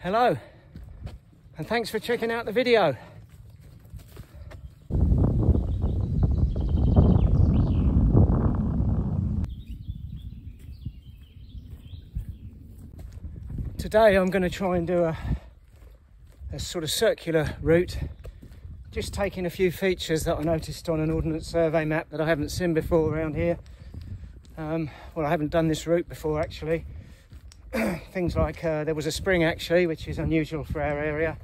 Hello, and thanks for checking out the video. Today I'm going to try and do a sort of circular route, just taking a few features that I noticed on an Ordnance Survey map that I haven't seen before around here. Well, I haven't done this route before actually. Things like there was a spring actually, which is unusual for our area,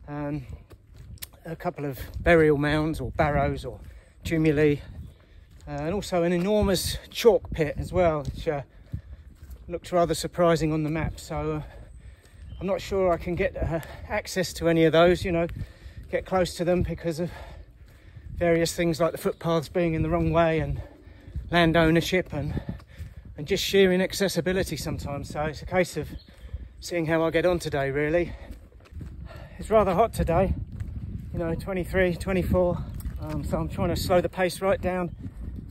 a couple of burial mounds or barrows or tumuli, and also an enormous chalk pit as well, which looked rather surprising on the map. So I'm not sure I can get access to any of those, you know, get close to them because of various things like the footpaths being in the wrong way and land ownership and just sheer inaccessibility sometimes. So it's a case of seeing how I get on today, really. It's rather hot today, you know, 23, 24, so I'm trying to slow the pace right down.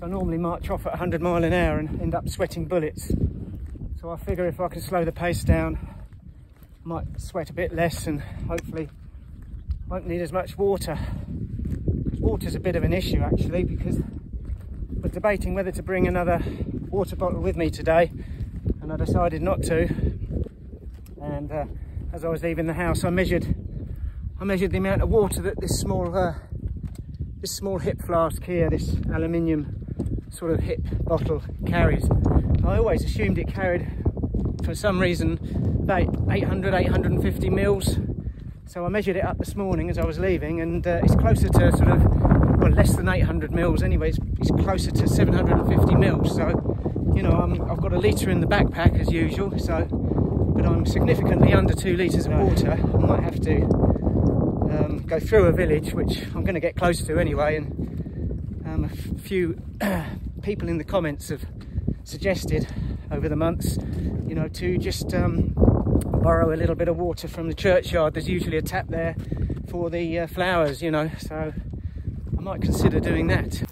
I normally march off at 100 miles an hour and end up sweating bullets. So I figure if I can slow the pace down, I might sweat a bit less and hopefully won't need as much water. Because water's a bit of an issue actually, because I was debating whether to bring another water bottle with me today, and I decided not to. And as I was leaving the house, I measured the amount of water that this small hip flask here, this aluminium sort of hip bottle carries. I always assumed it carried, for some reason, about 850 mils. So I measured it up this morning as I was leaving, and it's closer to sort of, well, less than 800 mils anyway. It's closer to 750 mils. So, you know, I've got a litre in the backpack as usual. So, but I'm significantly under 2 litres of water. I might have to go through a village, which I'm going to get close to anyway. And a few people in the comments have suggested over the months, you know, to just borrow a little bit of water from the churchyard. There's usually a tap there for the flowers, you know, so I might consider doing that.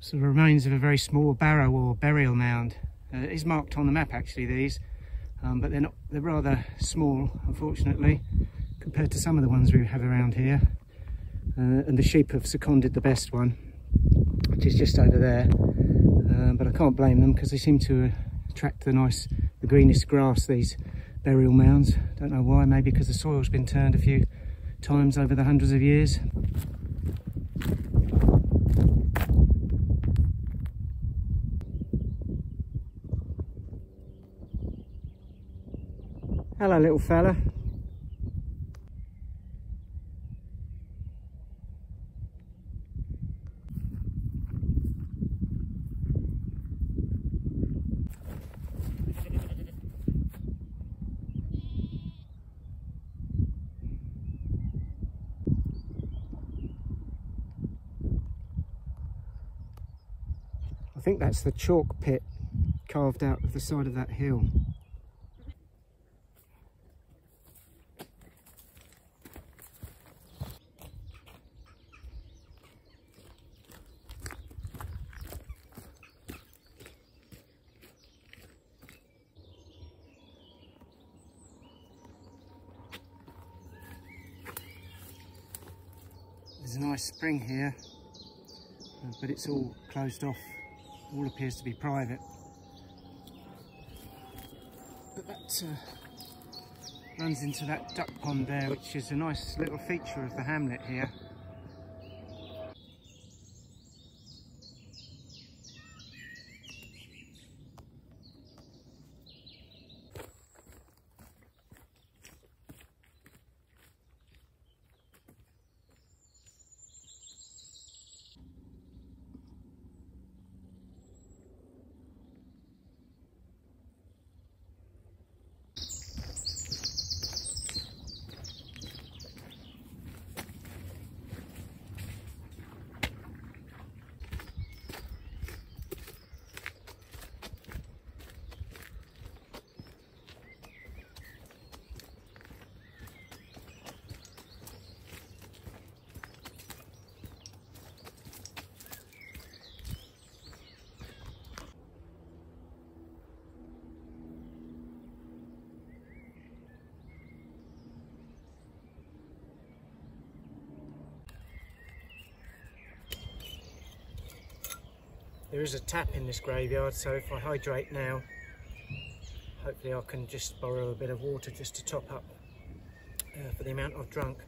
So the remains of a very small barrow or burial mound. It is marked on the map actually, these, but they're rather small, unfortunately, compared to some of the ones we have around here. And the sheep have seconded the best one, which is just over there. But I can't blame them because they seem to attract the greenest grass, these burial mounds. Don't know why, maybe because the soil's been turned a few times over the hundreds of years. Hello, little fella. I think that's the chalk pit carved out of the side of that hill. There's a nice spring here, but it's all closed off. All appears to be private. But that runs into that duck pond there, which is a nice little feature of the hamlet here. There is a tap in this graveyard, so if I hydrate now, hopefully I can just borrow a bit of water just to top up for the amount I've drunk.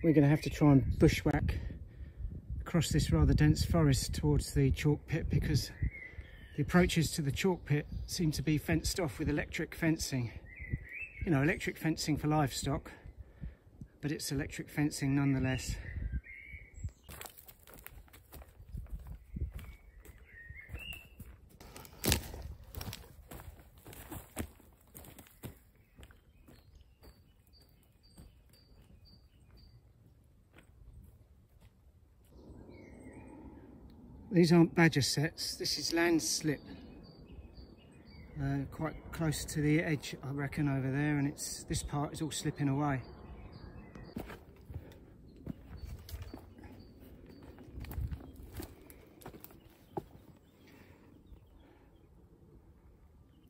We're going to have to try and bushwhack across this rather dense forest towards the chalk pit, because the approaches to the chalk pit seem to be fenced off with electric fencing. You know, electric fencing for livestock, but it's electric fencing nonetheless. These aren't badger sets, this is landslip. Quite close to the edge, I reckon, over there, and this part is all slipping away.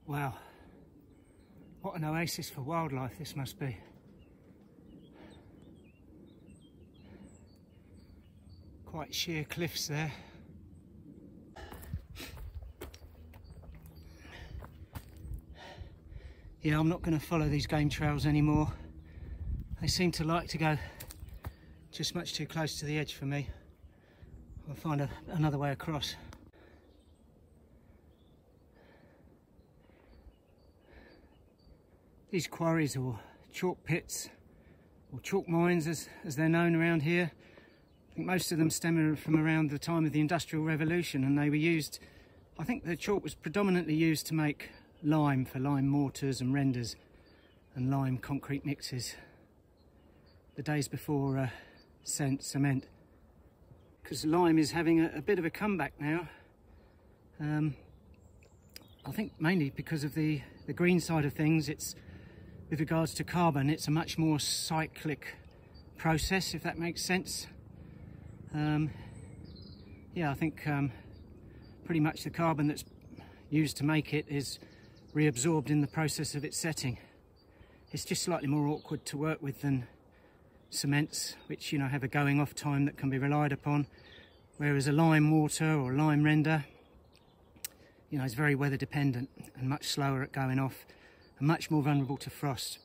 Wow, what an oasis for wildlife this must be. Quite sheer cliffs there. Yeah, I'm not going to follow these game trails anymore. They seem to like to go just much too close to the edge for me. I'll find another way across. These quarries, or chalk pits, or chalk mines as they're known around here, I think most of them stem from around the time of the Industrial Revolution, and they were used, I think the chalk was predominantly used to make lime, for lime mortars and renders and lime concrete mixes, the days before cement, because lime is having a bit of a comeback now. I think mainly because of the green side of things. It's, with regards to carbon, it's a much more cyclic process, if that makes sense. Yeah, I think pretty much the carbon that's used to make it is reabsorbed in the process of its setting. It's just slightly more awkward to work with than cements, which, you know, have a going off time that can be relied upon, whereas a lime mortar or lime render, you know, is very weather dependent and much slower at going off and much more vulnerable to frost.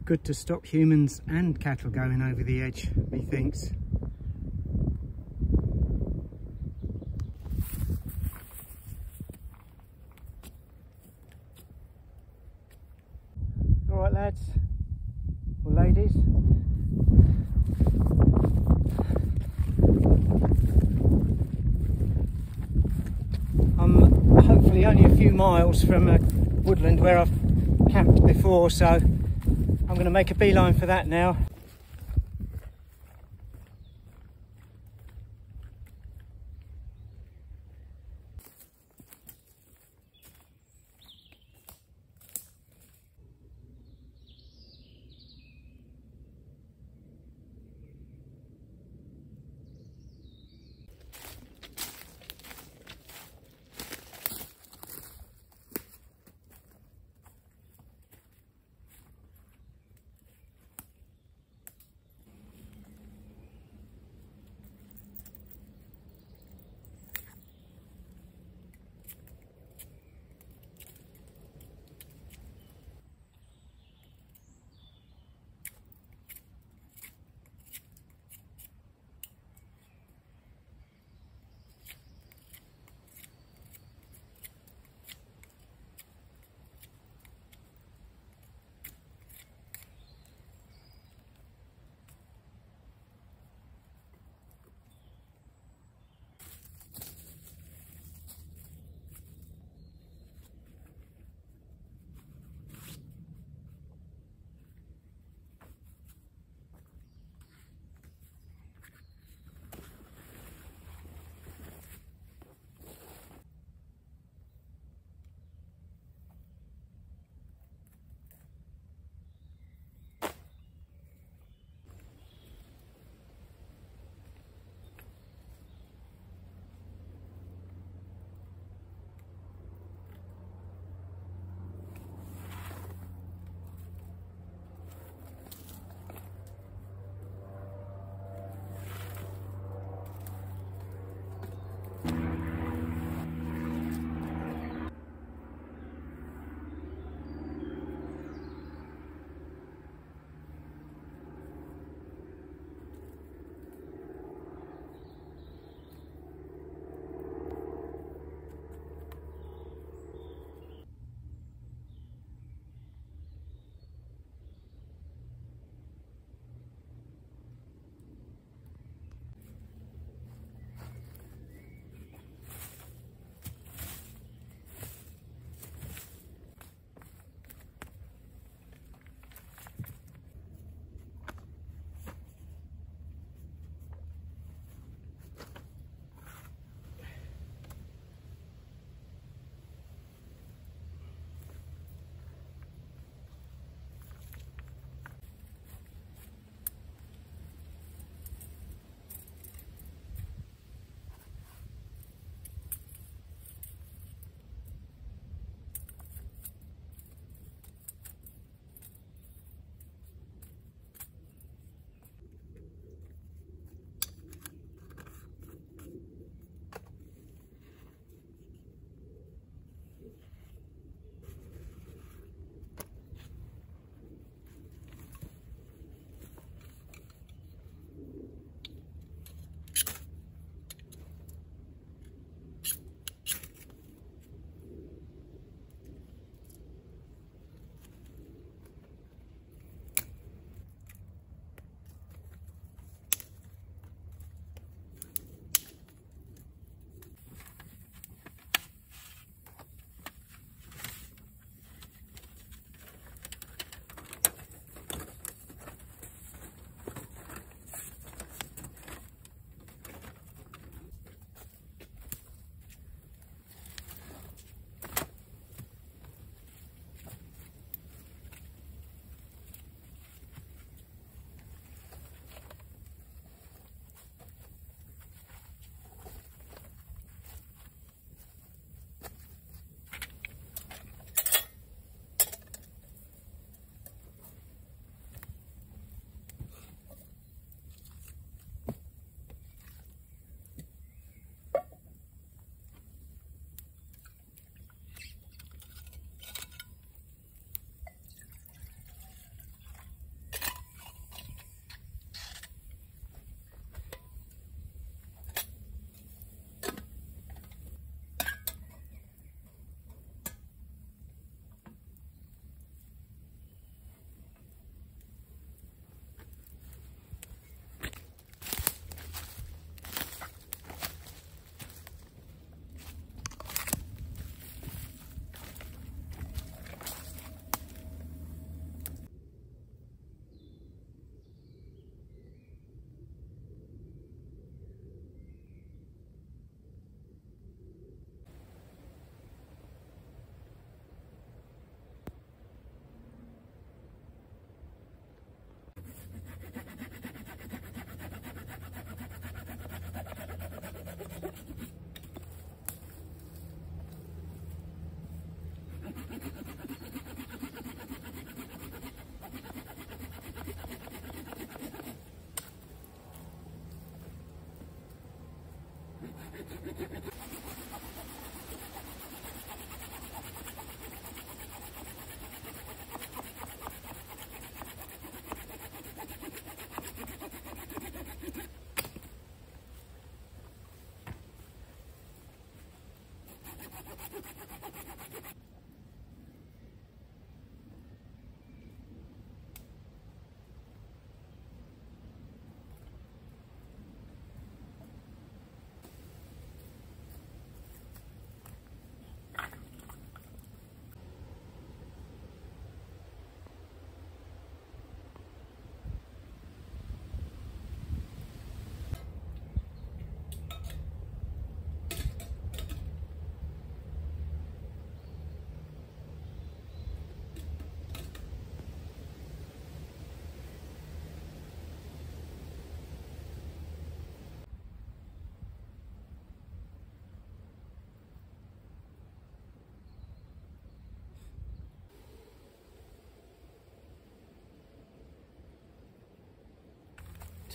Good to stop humans and cattle going over the edge, methinks. All right, lads, or ladies. I'm hopefully only a few miles from a woodland where I've camped before, so I'm going to make a beeline for that now.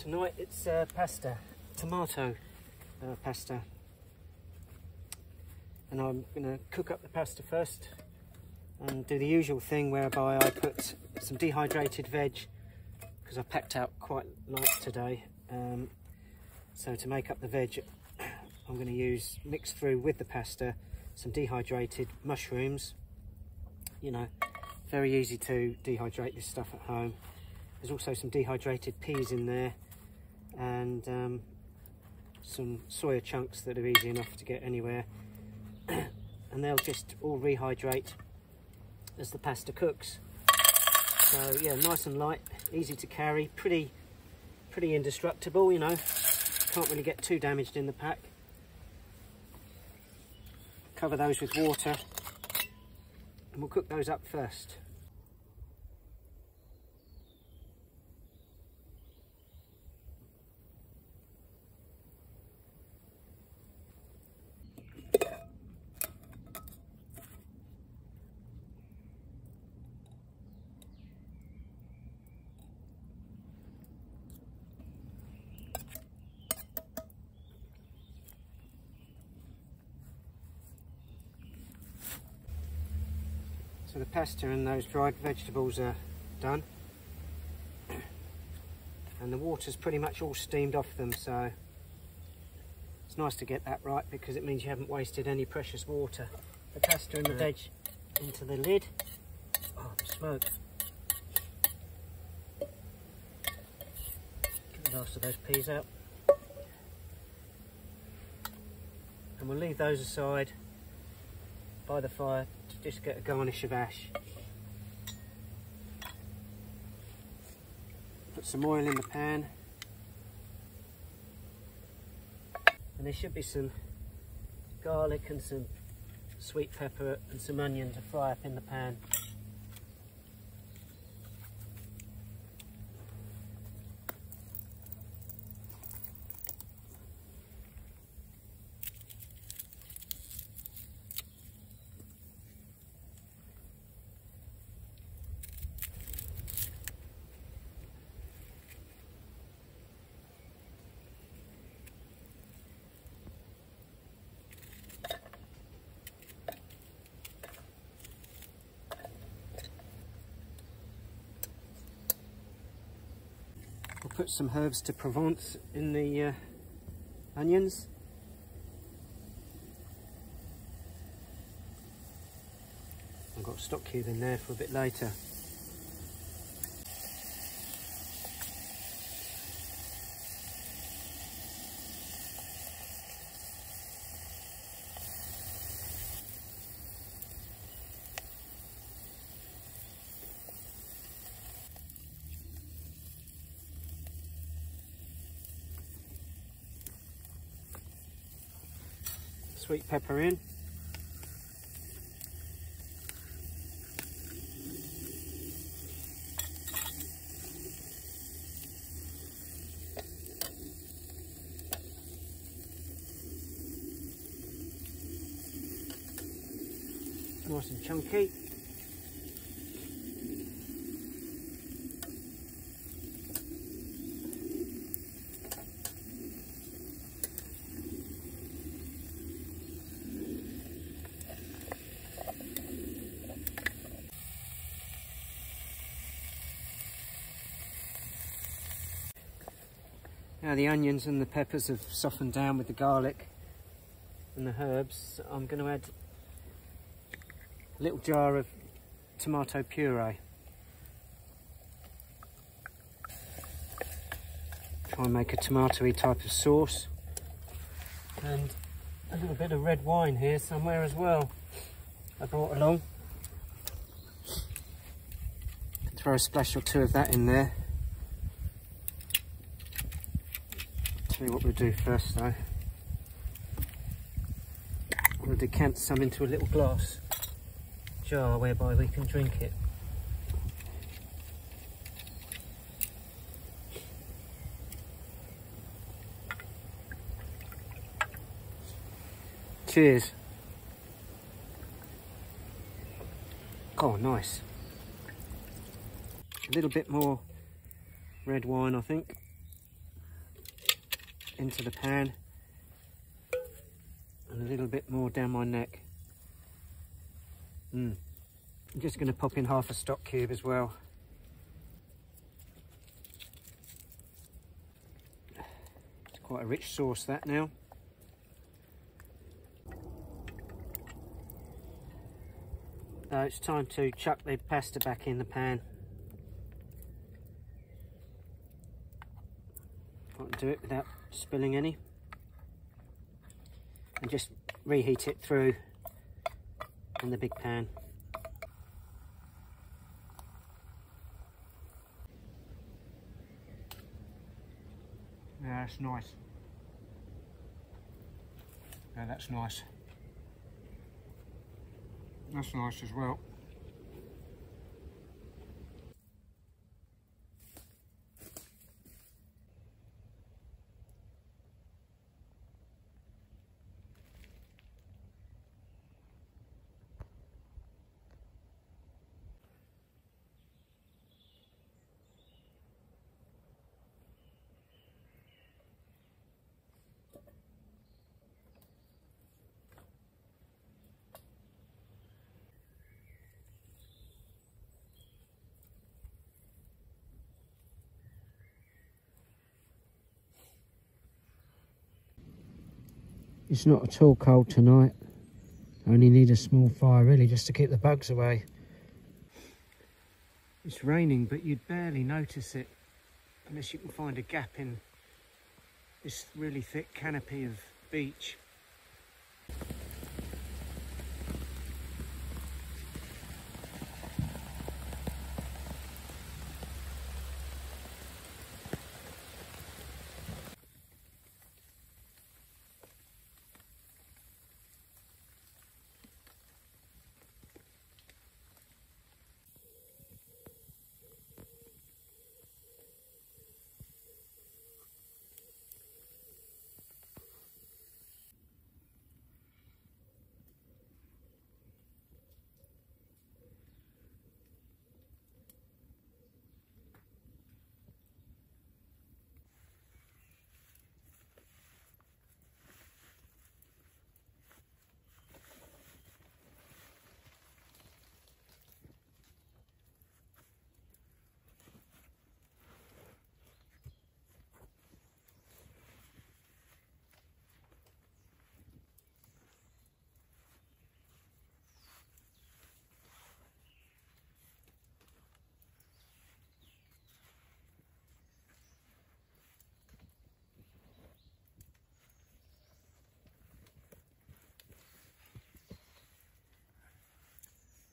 Tonight it's pasta, tomato pasta, and I'm going to cook up the pasta first and do the usual thing whereby I put some dehydrated veg, because I packed out quite light today, so to make up the veg I'm going to mix through with the pasta some dehydrated mushrooms. You know, very easy to dehydrate this stuff at home. There's also some dehydrated peas in there, and some soya chunks that are easy enough to get anywhere, and they'll just all rehydrate as the pasta cooks. So yeah, nice and light, easy to carry, pretty indestructible, you know, can't really get too damaged in the pack. Cover those with water and we'll cook those up first. So the pasta and those dried vegetables are done, and the water's pretty much all steamed off them, so it's nice to get that right because it means you haven't wasted any precious water. The pasta and the veg into the lid. Oh, the smoke. Get the last of those peas out. And we'll leave those aside by the fire to just get a garnish of ash. Put some oil in the pan, and there should be some garlic and some sweet pepper and some onion to fry up in the pan. We'll put some herbs de Provence in the onions. I've got stock cube in there for a bit later. Sweet pepper in. Nice and chunky. Now the onions and the peppers have softened down with the garlic and the herbs. I'm going to add a little jar of tomato puree. Try and make a tomatoey type of sauce. And a little bit of red wine here somewhere as well. I brought along. Throw a splash or two of that in there. Tell you what we'll do first though. We'll decant some into a little glass jar whereby we can drink it. Cheers. Oh, nice. A little bit more red wine, I think, into the pan, and a little bit more down my neck. I'm just going to pop in half a stock cube as well. It's quite a rich sauce that now. So it's time to chuck the pasta back in the pan. Do it without spilling any, and just reheat it through in the big pan. Yeah, that's nice. Yeah, that's nice. That's nice as well. It's not at all cold tonight. I only need a small fire really just to keep the bugs away. It's raining, but you'd barely notice it unless you can find a gap in this really thick canopy of beach.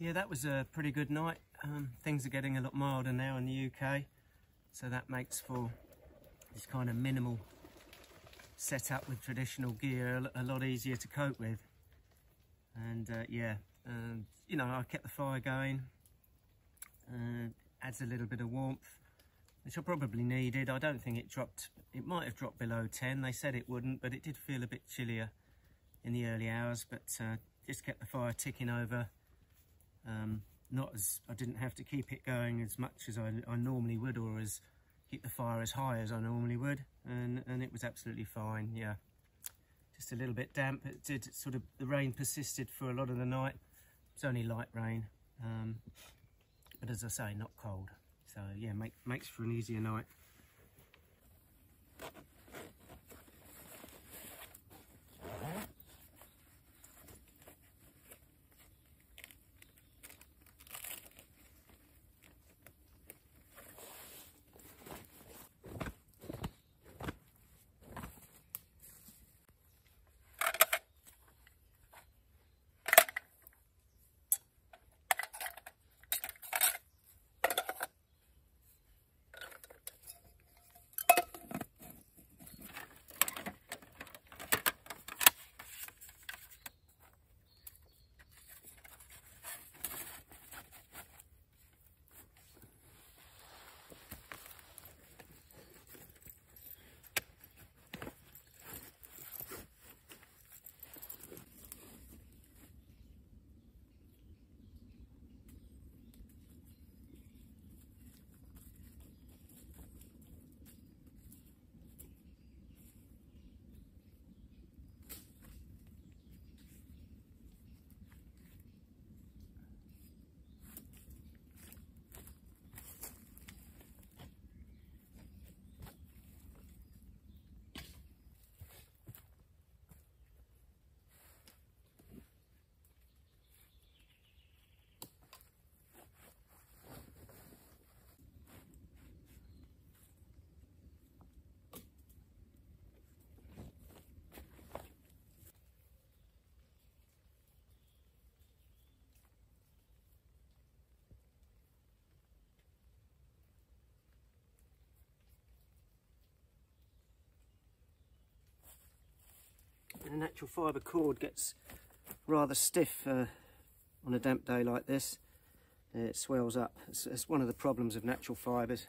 Yeah, that was a pretty good night. Things are getting a lot milder now in the UK, so that makes for this kind of minimal setup with traditional gear a lot easier to cope with. And yeah, you know, I kept the fire going, adds a little bit of warmth, which I probably needed. I don't think it dropped, it might have dropped below 10, they said it wouldn't, but it did feel a bit chillier in the early hours, but just kept the fire ticking over. Not as, I didn't have to keep it going as much as I normally would, or as keep the fire as high as I normally would, and it was absolutely fine. Yeah, just a little bit damp. It did sort of, the rain persisted for a lot of the night. It's only light rain, but as I say, not cold. So yeah, makes for an easier night. a natural fibre cord gets rather stiff on a damp day like this. It swells up. It's one of the problems of natural fibres.